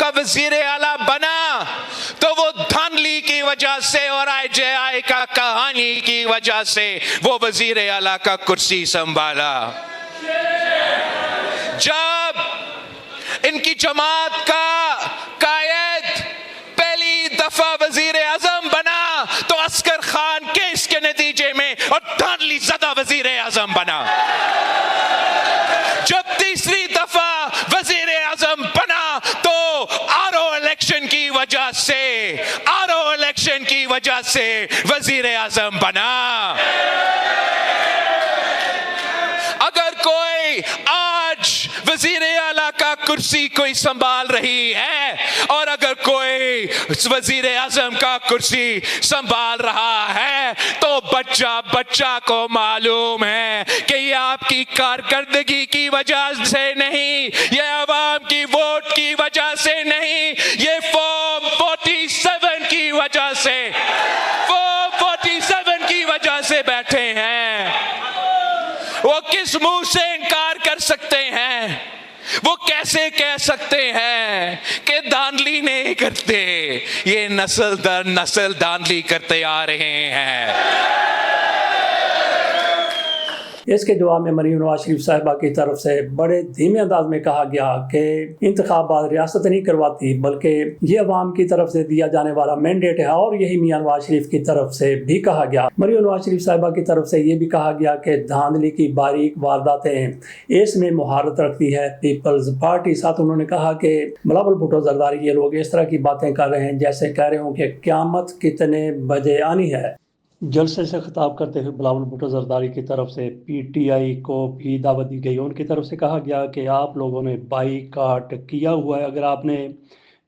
کا وزیر اعلیٰ بنا تو وہ دھاندلی کی وجہ سے اور IJI کا کہانی کی وجہ سے وہ وزیر اعلیٰ کا کرسی سنبھالا. جب ان کی جماعت کا قائد پہلی دفعہ وزیر اعظم بنا تو عسکر خان کیس کے نتیجے میں اور دھاندلی زدہ وزیر اعظم بنا. جب تیسری دفعہ وزیر اعظم بنا تو RO الیکشن کی وجہ سے وزیر اعظم بنا. اگر کوئی آج وزیر اعلیٰ کا کرسی کوئی سنبھال رہی ہے اور اگر کوئی وزیر اعظم کا کرسی سنبھال رہا ہے تو بچہ کو معلوم ہے کہ یہ آپ کی کارکردگی کی وجہ سے نہیں, یہ عوام کی ووٹ کی وجہ سے نہیں, یہ فارم 47 کی وجہ سے, فارم 47 کی وجہ سے بیٹھے ہیں. وہ کس منہ سے انکار کر سکتے ہیں؟ وہ کیسے کہہ سکتے ہیں کہ دھاندلی نہیں کرتے؟ یہ نسل در نسل دھاندلی کرتے آ رہے ہیں. اس کے جواب میں مریم نواز شریف صاحبہ کی طرف سے بڑے دھیمے انداز میں کہا گیا کہ انتخابات ریاست نہیں کرواتی بلکہ یہ عوام کی طرف سے دیا جانے والا مینڈیٹ ہے, اور یہی میاں نواز شریف کی طرف سے بھی کہا گیا. مریم نواز شریف صاحبہ کی طرف سے یہ بھی کہا گیا کہ دھاندلی کی باریک وارداتیں اس میں مہارت رکھتی ہے پیپلز پارٹی. ساتھ انہوں نے کہا کہ بلاول بھٹو زرداری یہ لوگ اس طرح کی باتیں کر رہے ہیں جیسے کہہ رہے ہوں کہ قیامت کتنے بجے آنی ہے. جلسے سے خطاب کرتے ہوئے بلاول بھٹو زرداری کی طرف سے PTI کو بھی دعوت دی گئی. ان کی طرف سے کہا گیا کہ آپ لوگوں نے بائیکاٹ کیا ہوا ہے, اگر آپ نے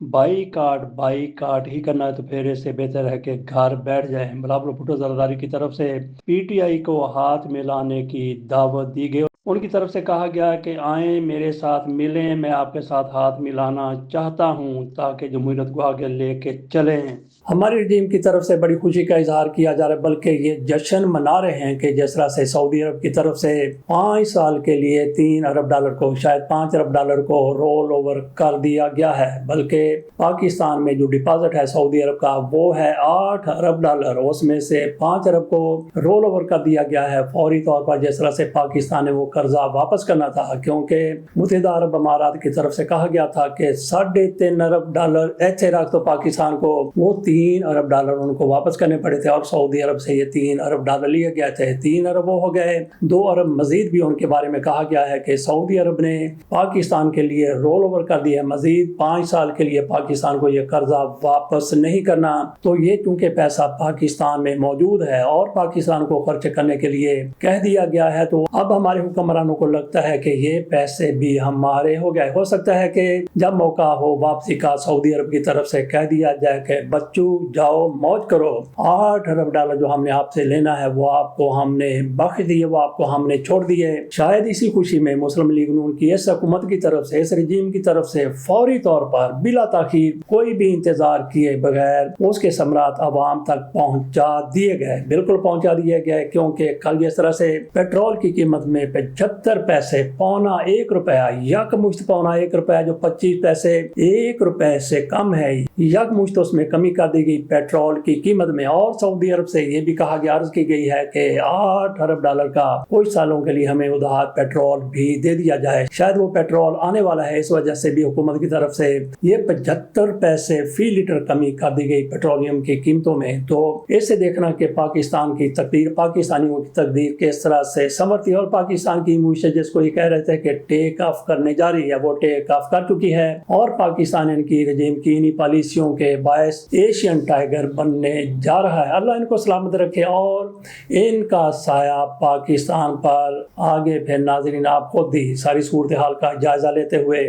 بائیکاٹ ہی کرنا ہے تو پھر اس سے بہتر ہے کہ گھر بیٹھ جائیں. بلاول بھٹو زرداری کی طرف سے PTI کو ہاتھ ملانے کی دعوت دی گئی. ان کی طرف سے کہا گیا کہ آئیں میرے ساتھ ملیں, میں آپ کے ساتھ ہاتھ ملانا چاہتا ہوں تاکہ جمہوریت کو آگے لے کے چلیں. ہماری رجیم کی طرف سے بڑی خوشی کا اظہار کیا جا رہا ہے, بلکہ یہ جشن منا رہے ہیں کہ جس طرح سے سعودی عرب کی طرف سے 5 سال کے لیے $3 ارب کو, شاید $5 ارب کو رول اوور کر دیا گیا ہے, بلکہ پاکستان میں جو ڈپازٹ ہے سعودی عرب کا وہ ہے $8 ارب, اس میں سے $5 ارب کو رول اوور کر دیا گیا ہے فوری طور پر. جس طرح سے پاکستان نے وہ قرضہ واپس کرنا تھا, کیونکہ متحدہ عرب امارات کی طرف سے کہا گیا تھا کہ $3.5 ارب ایسے رکھ تو پاکستان کو وہ $3 ارب ان کو واپس کرنے پڑے تھے, اور سعودی عرب سے یہ $3 ارب لیے گئے تھے. 3 ارب وہ ہو گئے, 2 ارب مزید بھی ان کے بارے میں کہا گیا ہے کہ سعودی عرب نے پاکستان کے لیے رول اوور کر دیا ہے, مزید 5 سال کے لیے پاکستان کو یہ قرضہ واپس نہیں کرنا. تو یہ چونکہ پیسہ پاکستان میں موجود ہے اور پاکستان کو خرچ کرنے کے لیے کہہ دیا گیا ہے, تو اب ہمارے حکمرانوں کو لگتا ہے کہ یہ پیسے بھی ہمارے ہو گئے. ہو سکتا ہے کہ جب موقع ہو واپسی کا سعودی عرب کی طرف سے کہہ دیا جائے کہ بچوں جاؤ موج کرو, $8 ارب جو ہم نے آپ سے لینا ہے وہ آپ کو ہم نے بخش دیے, وہ آپ کو ہم نے چھوڑ دیے. شاید اسی خوشی میں مسلم لیگ نون کی اس حکومت کی طرف سے, اس رجیم کی طرف سے فوری طور پر بلا تاخیر کوئی بھی انتظار کیے بغیر اس کے ثمرات عوام تک پہنچا دیے گئے. بالکل پہنچا دیے گئے, کیونکہ کل جس طرح سے پیٹرول کی قیمت میں 75 پیسے, $1.25 یکمشت $1.25 جو 25 پیسے $1 سے کم ہے, یکمشت اس میں کمی کر دی گئی پیٹرول کی قیمت میں. اور سعودی عرب سے یہ بھی کہا گیا, عرض کی گئی ہے کہ $8 ارب کا کچھ سالوں کے لیے ہمیں ادھار پیٹرول بھی دے دیا جائے. شاید وہ پیٹرول آنے والا ہے, اس وجہ سے بھی حکومت کی طرف سے یہ 75 پیسے فی لیٹر کمی کر دی گئی پیٹرولیم کی قیمتوں میں. تو اس سے دیکھنا کہ پاکستان کی تقدیر, پاکستانیوں کی تقدیر کس طرح سے سنورتی, اور پاکستان کی معیشت جس کو یہ کہہ رہے تھے کہ ٹیک آف کرنے جا رہی ہے وہ ٹیک آف کر چکی ہے, اور پاکستان ان کی رجیم کی انہی پالیسیوں کے باعث ایشین ٹائیگر بننے جا رہا ہے. اللہ ان کو سلامت رکھے اور ان کا سایہ پاکستان پر آگے. پھر ناظرین آپ خود بھی ساری صورتحال کا جائزہ لیتے ہوئے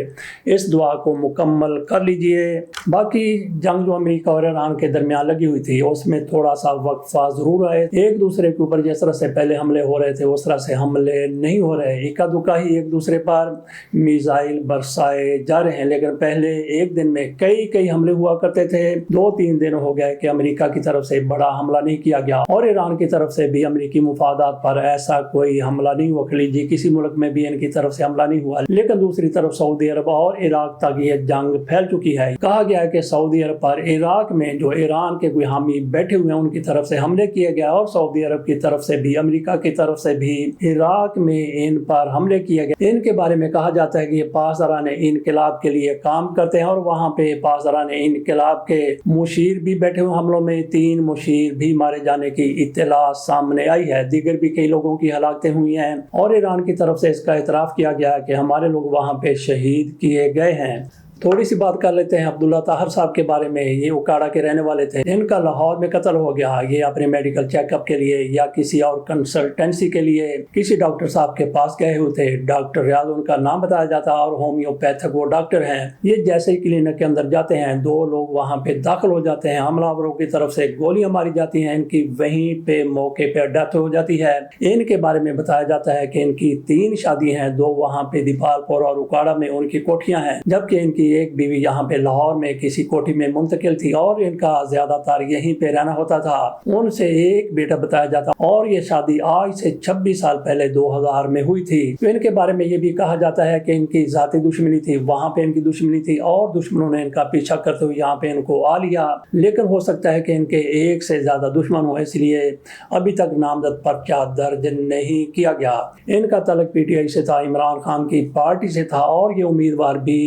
اس دعا کو مکمل کر لیجئے. باقی جنگ جو امریکہ اور ایران کے درمیان لگی ہوئی تھی اس میں تھوڑا سا وقفہ ضرور آئے, ایک دوسرے کے اوپر جس طرح سے پہلے حملے ہو رہے تھے اس طرح سے حملے نہیں ہو رہے، اکا دکا ہی ایک دوسرے پر میزائل برسائے جا رہے ہیں، لیکن پہلے ایک دن میں کئی حملے ہوا کرتے تھے۔ 2-3 دن ہو گئے کہ امریکہ کی طرف سے بڑا حملہ نہیں کیا گیا، اور ایران کی طرف سے بھی امریکی مفادات پر ایسا کوئی حملہ نہیں ہوا، خلیجی کسی ملک میں بھی ان کی طرف سے حملہ نہیں ہوا۔ لیکن دوسری طرف سعودی عرب اور عراق تک یہ جنگ پھیل چکی ہے۔ کہا گیا ہے کہ سعودی عرب پر عراق میں جو ایران کے کوئی حامی بیٹھے ہوئے ہیں ان کی طرف سے حملے کیے گئے، اور سعودی عرب کی طرف سے بھی امریکہ کی طرف سے بھی عراق میں ان پر حملے کیے گئے۔ ان کے بارے میں کہا جاتا ہے کہ یہ پاسداران انقلاب کے لیے کام کرتے ہیں، اور وہاں پہ پاسداران انقلاب کے مشیر بھی بیٹھے ہوئے حملوں میں 3 مشیر بھی مارے جانے کی اطلاع سامنے آئی ہے۔ دیگر بھی کئی لوگوں کی ہلاکتیں ہوئی ہیں، اور ایران کی طرف سے اس کا اعتراف کیا گیا ہے کہ ہمارے لوگ وہاں پہ شہید کیے گئے ہیں۔ تھوڑی سی بات کر لیتے ہیں عبداللہ طاہر صاحب کے بارے میں۔ یہ اکاڑا کے رہنے والے تھے، ان کا لاہور میں قتل ہو گیا۔ یہ اپنے میڈیکل چیک اپ کے لیے یا کسی اور کنسلٹنسی کے لیے کسی ڈاکٹر صاحب کے پاس گئے ہوئے تھے۔ ڈاکٹر ریاض ان کا نام بتایا جاتا، اور ہومیوپیتھک وہ ڈاکٹر ہیں۔ یہ جیسے ہی کلینک کے اندر جاتے ہیں، 2 لوگ وہاں پہ داخل ہو جاتے ہیں، حملہ آوروں کی طرف سے گولیاں ماری جاتی ہیں، ان کی وہیں پہ موقع پہ ڈیتھ ہو جاتی ہے۔ ان کے بارے میں بتایا جاتا ہے کہ ان کی 3 شادی ہیں، 2 وہاں پہ دیپال پور اور اکاڑا میں ان کی کوٹھیاں ہیں، جبکہ ان کی ایک بیوی یہاں پہ لاہور میں کسی کوٹھی میں منتقل تھی، اور ان کا زیادہ تر یہیں پہ رہنا ہوتا تھا۔ ان سے ایک بیٹا بتایا جاتا، اور یہ شادی آج سے 26 سال پہلے 2000 میں ہوئی تھی۔ تو ان کے بارے میں یہ بھی کہا جاتا ہے کہ ان کی ذاتی دشمنی تھی، وہاں پہ ان کی دشمنی تھی، اور دشمنوں نے ان کا پیچھا کرتے ہوئے یہاں پہ ان کو آ لیا۔ لیکن ہو سکتا ہے کہ ان کے ایک سے زیادہ دشمن ہو، اس لیے ابھی تک نامزد پرچہ درج نہیں کیا گیا۔ ان کا تعلق پی ٹی آئی سے تھا، عمران خان کی پارٹی سے تھا، اور یہ امیدوار بھی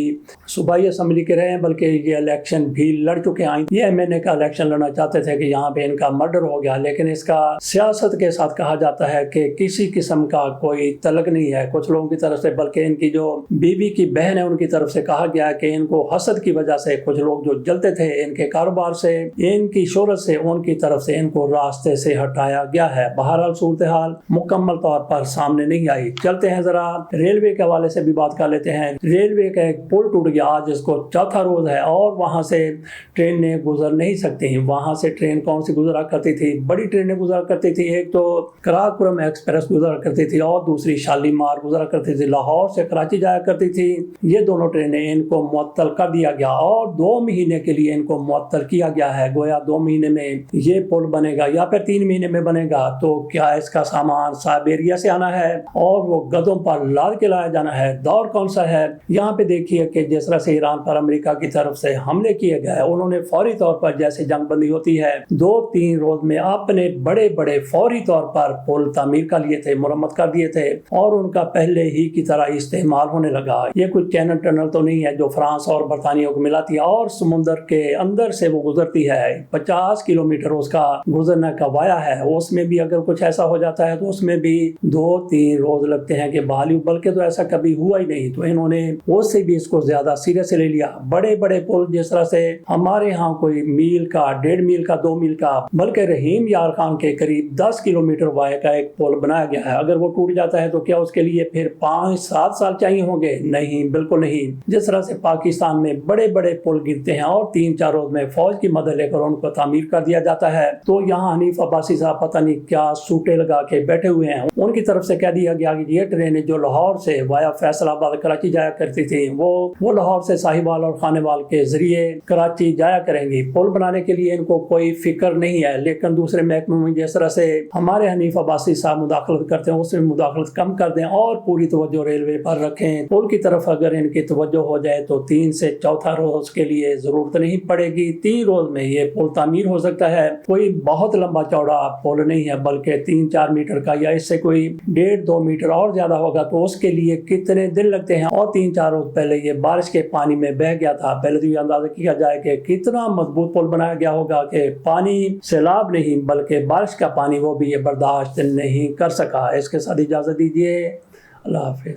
صوبائی اسمبلی کے رہے ہیں، بلکہ یہ الیکشن بھی لڑ چکے ہیں۔ یہ MNA کا الیکشن لڑنا چاہتے تھے کہ یہاں پہ ان کا مرڈر ہو گیا، لیکن اس کا سیاست کے ساتھ کہا جاتا ہے کہ کسی قسم کا کوئی تعلق نہیں ہے کچھ لوگوں کی طرف سے، بلکہ ان کی جو بیوی کی بہن ہے ان کی طرف سے کہا گیا کہ ان کو حسد کی وجہ سے کچھ لوگ جو جلتے تھے ان کے کاروبار سے، ان کی شہرت سے، ان کی طرف سے ان کو راستے سے ہٹایا گیا ہے۔ بہرحال صورتحال مکمل طور پر سامنے نہیں آئی۔ چلتے ہیں ذرا ریلوے کے حوالے سے بھی بات کر لیتے ہیں۔ ریلوے کا ایک پل ٹوٹ گیا آج، اس کو 4تھا روز ہے، اور وہاں سے ٹرینیں گزر نہیں سکتی ہیں۔ وہاں سے ٹرین کون سی گزرا کرتی تھی؟ بڑی ٹرینیں گزرا کرتی تھی، ایک تو کراکرم ایکسپریس گزرا کرتی تھی، اور دوسری شالیمار گزرا کرتی تھی، لاہور سے کراچی جایا کرتی تھی۔ یہ دونوں ٹرینیں ان کو معطل کر دیا گیا، اور 2 مہینے کے لیے ان کو معطل کیا گیا ہے۔ گویا 2 مہینے میں یہ پل بنے گا یا پھر 3 مہینے میں بنے گا، تو کیا اس کا سامان سائبیریا سے آنا ہے اور وہ گدوں پر لاد کے لایا جانا ہے؟ دور کون سا ہے؟ یہاں پہ دیکھیے کہ جس طرح سے ایران پر امریکہ کی طرف سے حملے کیے گئے، انہوں نے فوری طور پر جیسے جنگ بندی ہوتی ہے 2-3 روز میں اپنے بڑے فوری طور پر پل تعمیر کر لیے تھے، مرمت کر دیے تھے، اور ان کا پہلے ہی کی طرح استعمال ہونے لگا۔ یہ کوئی چینل ٹنل تو نہیں ہے جو فرانس اور برطانیہ کو ملاتی ہے اور سمندر کے اندر سے وہ گزرتی ہے۔ 50 کلومیٹر اس کا گزرنے کا وایا ہے، اس میں بھی اگر کچھ ایسا ہو جاتا ہے تو اس میں بھی 2-3 روز لگتے ہیں کہ بحالی، بلکہ تو ایسا کبھی ہوا ہی نہیں۔ تو انہوں نے اس سے بھی اس کو زیادہ سیریس لے لیا۔ بڑے پل جس طرح سے ہمارے ہاں کوئی میل کا، 1.5 میل کا، 2 میل کا، بلکہ رحیم یار خان کے قریب 10 کلومیٹر وائے کا ایک پل بنایا گیا ہے، اگر وہ ٹوٹ جاتا ہے تو کیا اس کے لیے پھر 5-7 سال چاہیے ہوں گے؟ نہیں، بالکل نہیں۔ جس طرح سے پاکستان میں بڑے پل گرتے ہیں اور 3-4 روز میں فوج کی مدد لے کر ان کو تعمیر کر دیا جاتا ہے، تو یہاں حنیف عباسی صاحب پتہ نہیں کیا سوٹے لگا کے بیٹھے ہوئے ہیں۔ ان کی طرف سے کہہ دیا گیا کہ یہ ٹرینیں جو لاہور سے وایا فیصل آباد کراچی جایا کرتی تھی، وہ لاہور سے ساہیوال اور خانیوال کے ذریعے کراچی جایا کریں گی۔ پل بنانے کے لیے ان کو کوئی فکر نہیں ہے، لیکن دوسرے محکموں میں جس طرح سے ہمارے حنیف عباسی صاحب مداخلت کرتے ہیں، اس میں مداخلت کم کر دیں اور پوری توجہ ریلوے پر رکھیں۔ پل کی طرف اگر ان کی توجہ ہو جائے تو 3 سے 4تھا روز کے لیے ضرورت نہیں پڑے گی۔ 3 روز میں یہ پل تعمیر ہو سکتا ہے۔ کوئی بہت لمبا چوڑا پل نہیں ہے، بلکہ 3-4 میٹر کا، یا اس سے کوئی 1.5-2 میٹر اور زیادہ ہوگا، تو اس کے لیے کتنے دن لگتے ہیں؟ اور 3-4 روز پہلے یہ بارش کے پانی میں بہ گیا تھا۔ پہلے تو یہ اندازہ کیا جائے کہ کتنا مضبوط پل بنایا گیا ہوگا کہ پانی سیلاب نہیں بلکہ بارش کا پانی وہ بھی یہ برداشت نہیں کر سکا۔ اس کے ساتھ اجازت دیجیے، اللہ حافظ۔